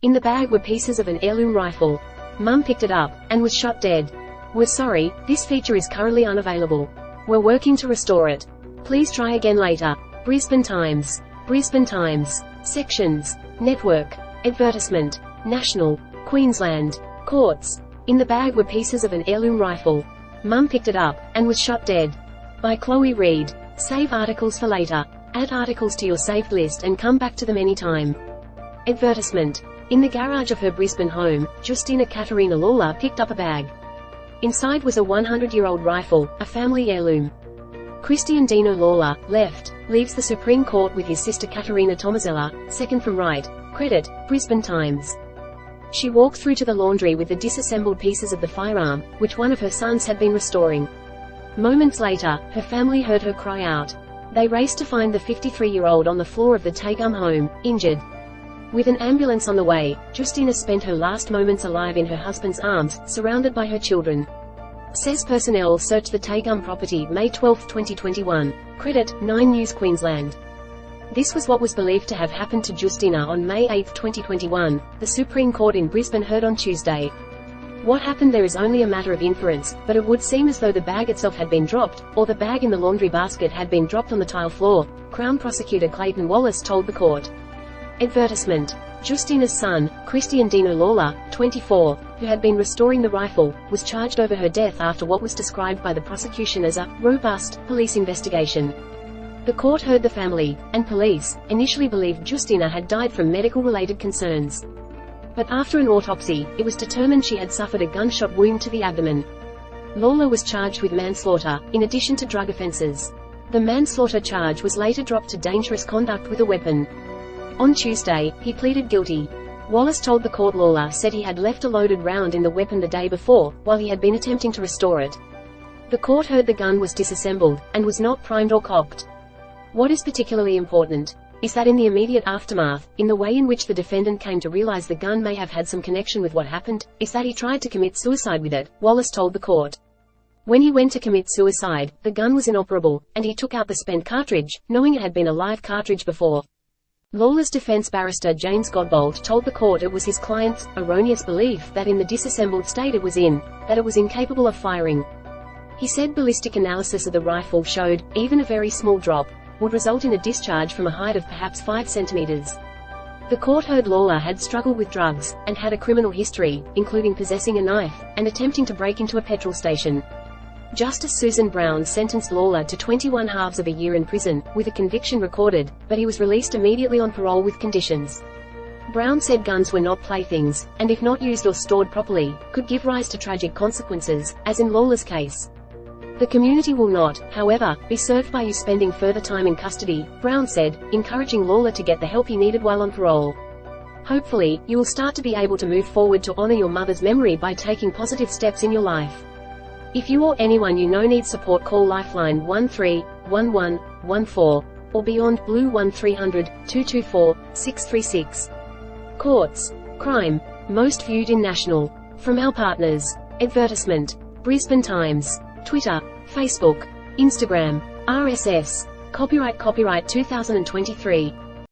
In the bag were pieces of an heirloom rifle. Mum picked it up, and was shot dead. We're sorry, this feature is currently unavailable. We're working to restore it. Please try again later. Brisbane Times. Brisbane Times. Sections. Network. Advertisement. National. Queensland. Courts. In the bag were pieces of an heirloom rifle. Mum picked it up, and was shot dead. By Chloe Reid. Save articles for later. Add articles to your saved list and come back to them anytime. Advertisement. In the garage of her Brisbane home, Justina Katerina Lawler picked up a bag. Inside was a 100-year-old rifle, a family heirloom. Christian Dino Lawler, left, leaves the Supreme Court with his sister Katerina Tomasella, second from right. Credit, Brisbane Times. She walked through to the laundry with the disassembled pieces of the firearm, which one of her sons had been restoring. Moments later, her family heard her cry out. They raced to find the 53-year-old on the floor of the Tagum home, injured. With an ambulance on the way, Justina spent her last moments alive in her husband's arms, surrounded by her children. Says personnel searched the Tagum property May 12, 2021. Credit, 9 News Queensland. This was what was believed to have happened to Justina on May 8, 2021, the Supreme Court in Brisbane heard on Tuesday. What happened there is only a matter of inference, but it would seem as though the bag itself had been dropped, or the bag in the laundry basket had been dropped on the tile floor, Crown Prosecutor Clayton Wallace told the court. Advertisement. Justina's son, Christian Dino Lawler, 24, who had been restoring the rifle, was charged over her death after what was described by the prosecution as a robust police investigation. The court heard the family, and police, initially believed Justina had died from medical-related concerns. But after an autopsy, it was determined she had suffered a gunshot wound to the abdomen. Lawler was charged with manslaughter, in addition to drug offences. The manslaughter charge was later dropped to dangerous conduct with a weapon. On Tuesday, he pleaded guilty. Wallace told the court Lawler said he had left a loaded round in the weapon the day before, while he had been attempting to restore it. The court heard the gun was disassembled, and was not primed or cocked. What is particularly important is that in the immediate aftermath, in the way in which the defendant came to realize the gun may have had some connection with what happened, is that he tried to commit suicide with it, Wallace told the court. When he went to commit suicide, the gun was inoperable, and he took out the spent cartridge, knowing it had been a live cartridge before. Lawler's defense barrister James Godbold told the court it was his client's erroneous belief that in the disassembled state it was in, that it was incapable of firing. He said ballistic analysis of the rifle showed, even a very small drop, would result in a discharge from a height of perhaps 5 centimeters. The court heard Lawler had struggled with drugs, and had a criminal history, including possessing a knife, and attempting to break into a petrol station. Justice Susan Brown sentenced Lawler to 21 halves of a year in prison, with a conviction recorded, but he was released immediately on parole with conditions. Brown said guns were not playthings, and if not used or stored properly, could give rise to tragic consequences, as in Lawler's case. The community will not, however, be served by you spending further time in custody, Brown said, encouraging Lawler to get the help he needed while on parole. Hopefully, you will start to be able to move forward to honor your mother's memory by taking positive steps in your life. If you or anyone you know needs support, call Lifeline 131114, or Beyond Blue 1300 224 636. Courts. Crime. Most viewed in national. From our partners. Advertisement. Brisbane Times. Twitter, Facebook, Instagram, RSS. Copyright 2023.